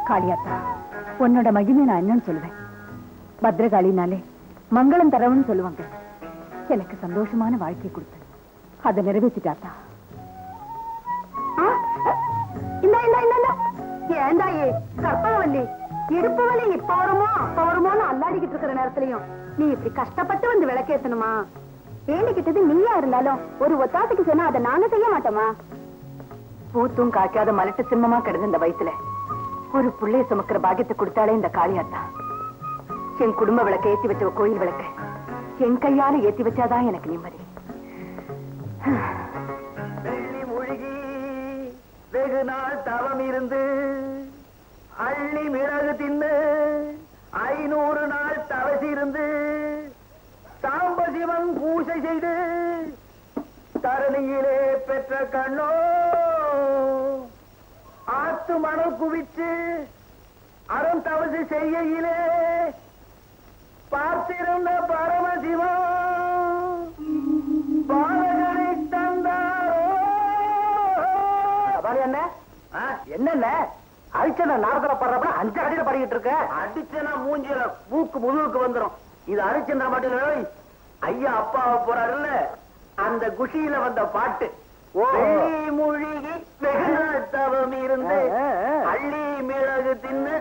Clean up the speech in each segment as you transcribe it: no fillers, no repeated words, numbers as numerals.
காளியாத்தா, உன்னோட மகிமை நான் என்னன்னு சொல்லுவேன். பத்ரகாளினாலே மங்களம் தரவுன்னு சொல்லுவாங்க. எனக்கு சந்தோஷமான வாழ்க்கை கொடுத்து அதை நிறைவேற்றிட்டாத்தா. ஏண்டாயே கற்பவல்லி, இடுப்பு வலி இப்ப வருமோ அப்ப வருமோன்னு அல்லாடிக்கிட்டு இருக்கிற நேரத்திலையும் நீ இப்படி கஷ்டப்பட்டு வந்து விளக்கேத்தணுமா? வேண்டிக்கிட்டது நீயா இருந்தாலும் ஒரு ஒத்தாசைக்கு சொன்னா அதை நாங்க செய்ய மாட்டோமா? பூத்தும் காய்க்காத மலட்டு சிம்மமா கிடந்த இந்த வயசுல ஒரு புள்ளைய சுமக்கிற பாக்கியத்தை கொடுத்தாலே இந்த காளியாத்தா. என் குடும்ப விளக்க ஏத்தி வச்ச கோயில் விளக்க என் கையால ஏத்தி வச்சாதான் எனக்கு நிம்மதி. மூழ்கி வெகு நாள் தவம் இருந்து அள்ளி மிளகு தின்னு 500 நாள் தவசி இருந்து சாம்பசிவன் பூசை செய்து தரணியிலே பெற்ற கண்ணோ ஆத்து மணல் குவிச்சு அறம் தவசி செய்கையிலே பார்த்திருந்த பரமசிவம் பாலகனை தந்தாரோ. என்ன அடிச்சன நாரதர படுறப்ப 5 அடியில படிக்கிட்டு இருக்க. அடிச்சனா மூஞ்சில மூக்கு முதுகுக்கு வந்துடும். இது அரிச்சந்திர மட்டும் இல்லை, ஐயா அப்பாவை போறாருல்ல அந்த குஷியில வந்த பாட்டு. மூழ்கி வெகு நாள் தவம் இருந்து அள்ளி மிளகு தின்னு.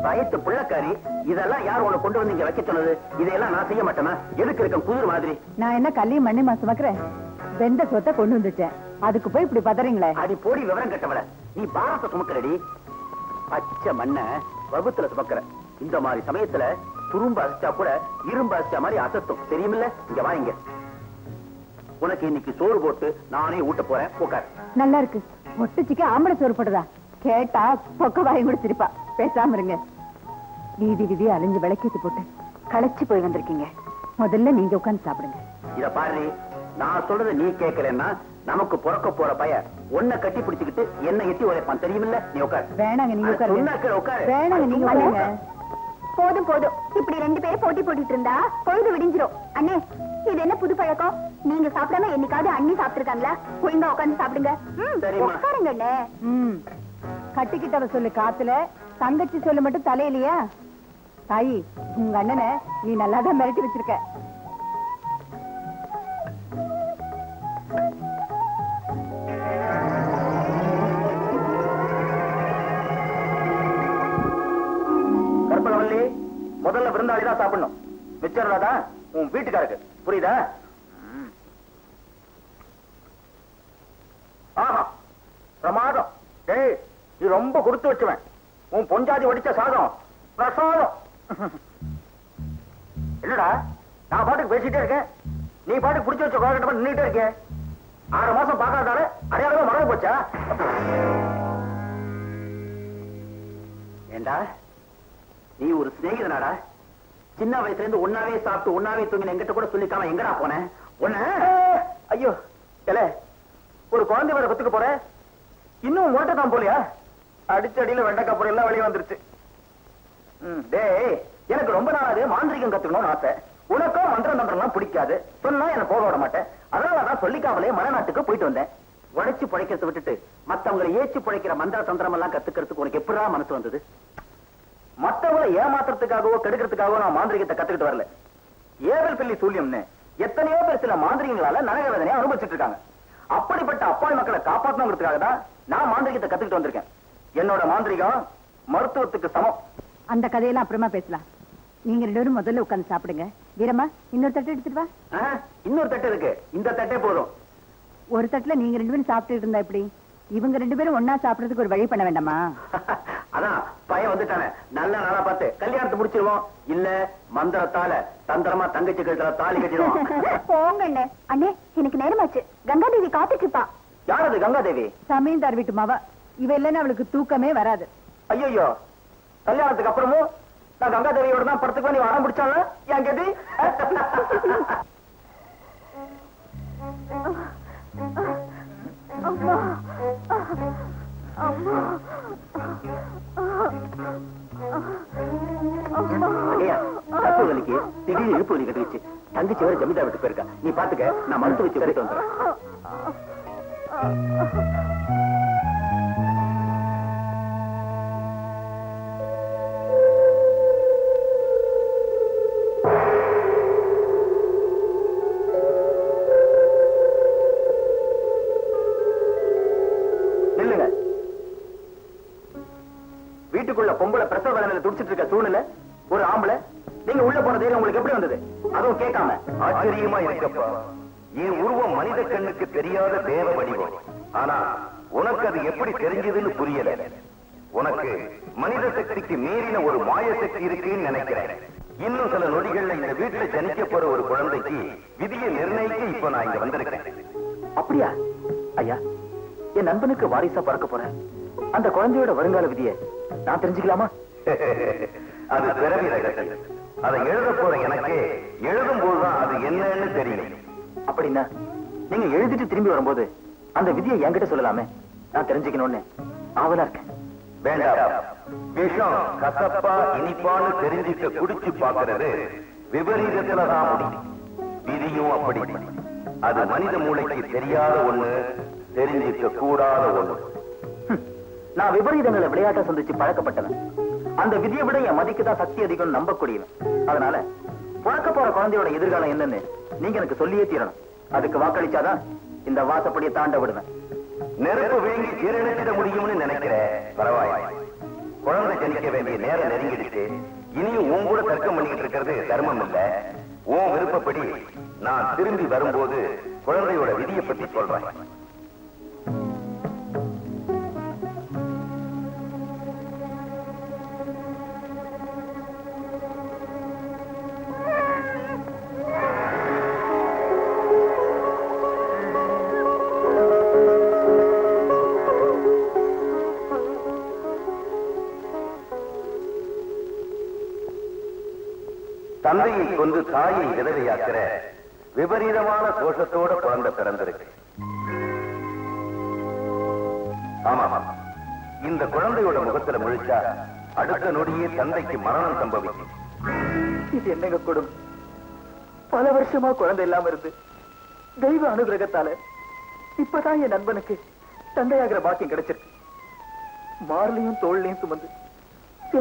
வயத்து புள்ளக்காரி, இதெல்லாம் யார் உன்னை கொண்டு வந்து இங்க வைக்க சொன்னது? இதையெல்லாம் நான் செய்ய மாட்டேனா? எதுக்கு இருக்க குதிர் மாதிரி? நான் என்ன கல்லி மண்ணி மாசம் வைக்கிறேன்? வெந்த சொத்தை கொண்டு வந்துட்டேன், அதுக்கு போய் இப்படி பதறீங்களே? அடி போடி விவரம் கட்டவள, நீ பாரத்தை சுமக்கிறடி. பச்சை மண்ண வகுத்துல சுமக்கிற. இந்த மாதிரி சமயத்துல துரும்பு அசிச்சா கூட இரும்பு அசிச்சா மாதிரி அசத்தும், தெரியுமில்ல? இங்க வாங்க, உனக்கு இன்னைக்கு சோறு போட்டு நானே ஊட்ட போறேன். உட்கார். நல்லா இருக்கு. ஒட்டுச்சிக்கு ஆம்பளை சோறு போடுதா? கேட்டா பொக்க வாங்கி முடிச்சிருப்பா. பேசாம இருங்க. வீதி வீதி அலைஞ்சு விளக்கேத்தி போட்டு களைச்சு போய் வந்திருக்கீங்க. முதல்ல நீங்க உட்கார்ந்து சாப்பிடுங்க. இத பாரு, நான் சொல்றத நீ கேட்கலன்னா நமக்கு பிறக்க போற பையன் உன்னை கட்டி பிடிச்சுக்கிட்டு என்ன எட்டி உழைப்பான், தெரியுமில்ல? நீ உட்கார். வேணாங்க, நீங்க உட்கார். வேணாங்க, நீங்க உட்காருங்க. போதும் போதும், இப்படி 2 பேரும் போட்டி போட்டுட்டு இருந்தா பொழுது விடிஞ்சிரும். அண்ணே, இது என்ன புது பழக்கம்? நீங்க சாப்பிடாம என்னைக்காவது அண்ணி சாப்பிட்டுருக்காங்களா? ஒழுங்கா உட்காந்து சாப்பிடுங்க. உட்காருங்க அண்ணே. கட்டிக்கிட்டவ சொல்லு காத்துல, தங்கச்சி சொல்லு மட்டும் தலையிலையா? தாயி, உங்க அண்ணனை நீ நல்லாதான் மிரட்டி வச்சிருக்க. கற்பகவல்லி, முதல்ல விருந்தாளிதான் சாப்பிடணும். மிச்சர்தான் உன் வீட்டுக்காருக்கு, புரியுதா? ஆஹா, பிரமாதம். டேய், நீ ரொம்ப கொடுத்து வச்சுவேன். உன் பொஞ்சாதி வடிச்ச சாதம் பிரசாதம். என்னடா நான் பாட்டுக்கு பேசிட்டே இருக்கேன், நீ பாட்டுக்கு பிடிச்சு வச்ச கோகிட்ட நின்றுட்டே இருக்கேன். 6 மாசம் பார்க்காதால அடையாளமே மறந்து போச்சா? ஏண்டா நீ ஒரு சிநேகிதனாடா? சின்ன வயசுல இருந்து ஒன்னாவே சாப்பிட்டு ஒன்னாவே தூங்கி என்கிட்ட கூட சொல்லிக்காம எங்கடா போனேன்? ஐயோ, ஒரு குழந்தை வேற கத்துக்க போற, இன்னும் முரட்ட தான் போலியா? அடிச்சடியில வெண்டைக்காய் பொருள் எல்லாம் வெளியே வந்துருச்சு. டேய், எனக்கு ரொம்ப நாளாவது மாந்திரிகம் கத்துக்கணும்னு ஆசை. உனக்கும் மந்திரம் தந்திரம்லாம் பிடிக்காது, சொன்னா என்ன போக விட மாட்டேன். அதனாலதான் சொல்லிக்காமலே மலைநாட்டுக்கு போயிட்டு வந்தேன். உழைச்சு பிழைக்கிறத விட்டுட்டு மத்தவங்களை ஏச்சு பிழைக்கிற மந்திர தந்திரம் எல்லாம் கத்துக்கிறதுக்கு உனக்கு எப்படா மனசு வந்தது? மத்தவங்களை ஏமாத்துறதுக்காகவோ கெடுக்கிறதுக்காகவோ நான் மாந்திரிகத்தை கத்துக்கிட்டு வரல. ஏவல் பில்லி சூல்யம்னு எத்தனையோ பேர் சில மாந்திரிகங்களால நரக வேதனையை அனுபவிச்சுட்டு இருக்காங்க. அப்படிப்பட்ட அப்பாவி மக்களை காப்பாற்றணுங்கிறதுக்காக தான் நான் மாந்திரிகத்தை கத்துக்கிட்டு வந்திருக்கேன். என்னோட மாந்திரிகம் மருத்துவத்துக்கு சமம். அந்த கதையெல்லாம் அப்புறமா பேசலாம். நீங்க 2 பேரும் முதல்ல உட்கார்ந்து சாப்பிடுங்க. வீரம்மா, இன்னொரு தட்டு எடுத்துட்டு வா. இன்னொரு தட்டு இருக்கு, இந்த தட்டே போதும். ஒரு தட்டுல நீங்க 2 பேரும் சாப்பிட்டு இருந்தா எப்படி? இவங்க 2 பேரும் ஒன்னா சாப்பிடறதுக்கு ஒரு வழி பண்ண வேண்டாமா? அதான் பையன் வந்துட்டானே, நல்ல நாளா பார்த்து கல்யாணத்தை முடிச்சிருவோம். இல்ல மந்திரத்தால தந்திரமா தங்கச்சி கழுத்துல தாலி கட்டிடுவோம். போங்க அண்ணே. அண்ணே, எனக்கு நேரமாச்சு. கங்காதேவி காத்துட்டு இருப்பா. யார் அது கங்காதேவி? சமயந்தார் வீட்டு மாவா. இவ இல்லைன்னு அவளுக்கு தூக்கமே வராது. ஐயோ, கல்யாணத்துக்கு அப்புறமும் நான் கங்காதேவியோட தான் படத்துக்கு நீ வரம் பிடிச்சால என் கதி. தங்கச்சி வேற ஜமீதா விட்டு போயிருக்கா. நீ பாத்துக்க, நான் மருத்துவ வச்சு எடுத்து வந்துடுறேன். நில்லுங்க. வீட்டுக்குள்ள பொம்பளை பிரசவ வேதனையில துடிச்சிட்டு இருக்க சூழ்நிலை ஒரு ஆம்பளை நீங்க உள்ள போன தைரியம் உங்களுக்கு எப்படி வந்தது? அதுவும் கேட்காம. ஆச்சரியமா இருக்கப்பா. என் உருவம் மனித கண்ணுக்கு தெரியாத தேவ வடிவம். ஆனா உனக்கு அது எப்படி தெரிஞ்சதுன்னு புரியல. உனக்கு மனித சக்திக்கு மீறின ஒரு மாய சக்தி இருக்குன்னு நினைக்கிறேன். இன்னும் சில நொடிகள்ல இந்த வீட்டுல ஜனிக்க போற ஒரு குழந்தைக்கு விதியை நிர்ணயிக்க இப்ப நான் இங்க வந்திருக்கேன். அப்படியா? ஐயா, என் நண்பனுக்கு வாரிசா பறக்க போறேன். அந்த குழந்தையோட வருங்கால விதியை நான் தெரிஞ்சுக்கலாமா? அது பிறவி ரகசியம். அதை எழுத போற எனக்கு எழுதும் போதுதான் அது என்னன்னு தெரியும். அப்படின்னா நீங்க எழுதிட்டு திரும்பி வரும்போது அந்த விதியை என்கிட்ட சொல்லலாமே, நான் தெரிஞ்சுக்கணும்னு ஆவலா இருக்கேன். வேண்டாம். விஷம் கசப்பா இனிப்பான்னு தெரிஞ்சுக்க குடிச்சு பாக்குறது விபரீதத்துலதான் முடியும். விதியும் அப்படி. அது மனித மூளைக்கு தெரியாத ஒண்ணு, தெரிஞ்சுக்க கூடாத ஒண்ணு. நான் விபரீதங்களை விளையாட்டை சந்திச்சு பழக்கப்பட்டவன். அந்த விதியை விட என் மதிக்கு தான் சக்தி அதிகம் நம்பக்கூடியவன். அதனால பிறக்க போற குழந்தையோட எதிர்காலம் என்னன்னு நீங்க எனக்கு சொல்லியே தீரணும். அதுக்கு வாக்களிச்சாதான் இந்த வாசப்படியை தாண்ட விடுவேன். நெருப்பு வீங்கி ஜீரணிச்சிட முடியும்னு நினைக்கிறேன். பரவாயில்லை. குழந்தை ஜனிக்க வேண்டிய நேரம் நெருங்கிடுச்சு. இனியும் உன் கூட தர்க்கம் பண்ணிக்கிட்டு இருக்கிறது தர்மம் இல்ல. உன் விருப்பப்படி நான் திரும்பி வரும்போது குழந்தையோட விதியை பத்தி சொல்றேன். தந்தையை கொண்டு தாயை விதவையாக்கிற விபரீதமான தோஷத்தோட குழந்தை பிறந்திருக்கு. ஆமா, இந்த குழந்தையோட முகத்துல முழிச்சா அடுத்த நொடியே தந்தைக்கு மரணம் சம்பவிக்கும். இது என்னங்க கொடுமை? பல வருஷமா குழந்தை இல்லாம இருந்து தெய்வ அனுகிரகத்தால இப்பதான் என் நண்பனுக்கு தந்தையாகிற பாக்கியம் கிடைச்சிருக்கு. மார்லையும் தோல்லையும் சுமந்து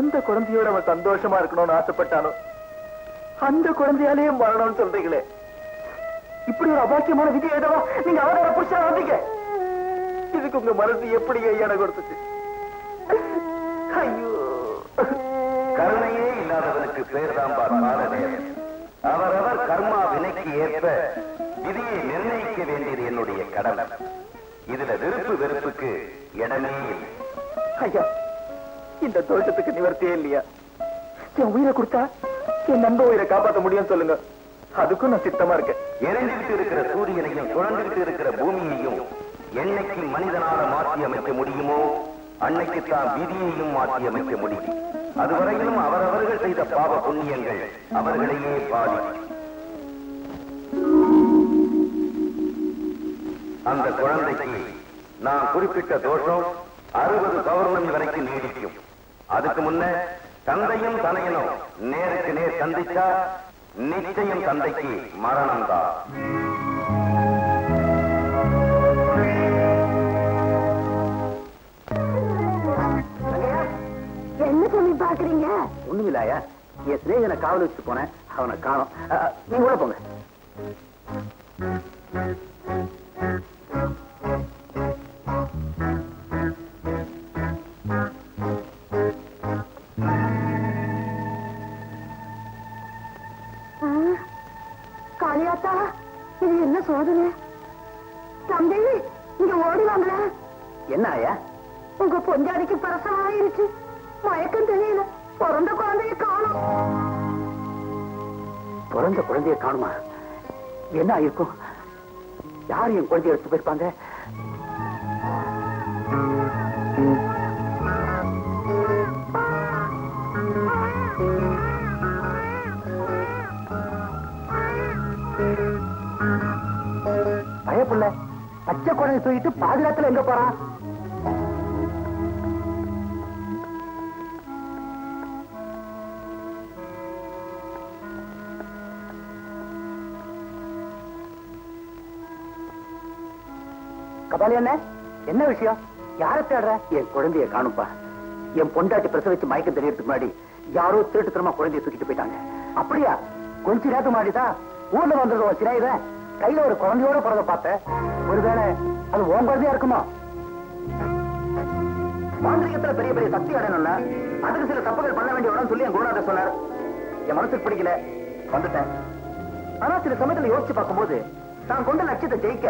எந்த குழந்தையோட அவன் சந்தோஷமா இருக்கணும்னு ஆசைப்பட்டானோ அந்த குழந்தையாலேயே மரணம்னு சொல்றீங்களே. இப்படி ஒரு அபாக்கியமான விதி ஏதவா நீங்க அவரோட புருஷா வந்தீங்க. இதுக்கு உங்க மனசு எப்படி ஐயான கொடுத்துச்சு? ஐயோ, கருணையே இல்லாதவனுக்கு பேர் தான் காலநேரம். அவரவர் கர்மா வினைக்கு ஏற்ப விதியை நிர்ணயிக்க வேண்டியது என்னுடைய கடமை. இதுல விருப்பு வெறுப்புக்கு இடமே இல்லை. ஐயா, இந்த தோட்டத்துக்கு நிவர்த்தியே இல்லையா? என் உயிரை கொடுத்தா என் நண்ப உயிரை காப்பாற்ற முடியும் சொல்லுங்க. அதுக்கும் நான் சித்தமா இருக்கேன். எரிஞ்சுக்கிட்டு இருக்கிற சூரியனையும் சுழந்துகிட்டு இருக்கிற பூமியையும் என்னைக்கு மனிதனால மாற்றி அமைக்க முடியுமோ அன்னைக்குத்தான் விதியையும் மாற்றி அமைக்க முடியும். அதுவரையிலும் அவரவர்கள் செய்த பாவ புண்ணியங்கள் அவர்களையே பாதிக்கும். அந்த குழந்தைக்கு நான் குறிப்பிட்ட தோஷம் 60 பௌர்ணமி வரைக்கும் நீடிக்கும். அதுக்கு முன்ன தந்தையும் தனையனும் நேருக்கு நேர் சந்திச்சா நிச்சயம் தந்தைக்கு மரணம் தான். என்ன சொல்லி பாக்குறீங்க? ஒண்ணுமில்லாயா, என் சிநேகனை காவல் வச்சு போனேன், அவனை காணோம். நீங்க உள்ள போங்க. காளியாத்தா, இது என்ன சோதனை? தம்பி, இங்க ஓடி வாங்களா. என்ன ஆயா? உங்க பொஞ்சாதிக்கு பிரசவம் ஆயிருச்சு. மயக்கம் தெரியல. பிறந்த குழந்தைய காணும். பிறந்த குழந்தைய காணுமா? என்ன ஆயிருக்கும்? யார் என் குழந்தைய எடுத்து போயிருப்பாங்க? பயப்புள்ள பச்சை குழந்தை தூக்கிட்டு பாதுகாத்துல எங்க போறான்? கபாலி என்ன என்ன விஷயம்? யார தேடுற? என் குழந்தைய காணும்பா. என் பொண்டாட்டி பிரசவிச்சு மயக்கம் தெரியறதுக்கு முன்னாடி யாரோ திருட்டுத்தனமா குழந்தைய தூக்கிட்டு போயிட்டாங்க. அப்படியா? கொஞ்ச நேரத்துக்கு முன்னாடிதான் ஊர்ல வந்தது சிறாயித கையில ஒரு குழந்தையோட பிறந்த பார்த்தேன். ஒருவேளை அது உன் குழந்தையா இருக்குமா? மாந்திரிகத்துல பெரிய பெரிய சக்தி அடையணும்னா அதுக்கு சில தப்புகள் பண்ண வேண்டிய உடனே சொல்லி என் குருநாதர் சொன்னார். என் மனசுக்கு பிடிக்கல, வந்துட்டேன். ஆனா சில சமயத்துல யோசிச்சு பார்க்கும்போது நான் கொண்ட லட்சியத்தை ஜெயிக்க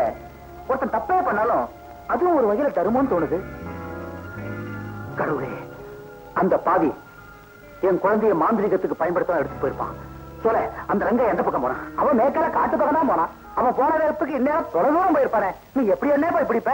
ஒருத்தன் தப்பே பண்ணாலும் அதுவும் ஒரு வகையில தருமோன்னு தோணுது. கடவுளே, அந்த பாவி என் குழந்தைய மாந்திரிகத்துக்கு பயன்படுத்த எடுத்து போயிருப்பான். சொல்ல, அந்த ரங்க எந்த பக்கம் போனான்? அவன் மேற்கால காட்டு பக்கம் தான் போனான். அவன் போன நேரத்துக்கு இந்நேரம் தொலைதூரம் போயிருப்பானே. நீ எப்படி என்ன போய் பிடிப்ப?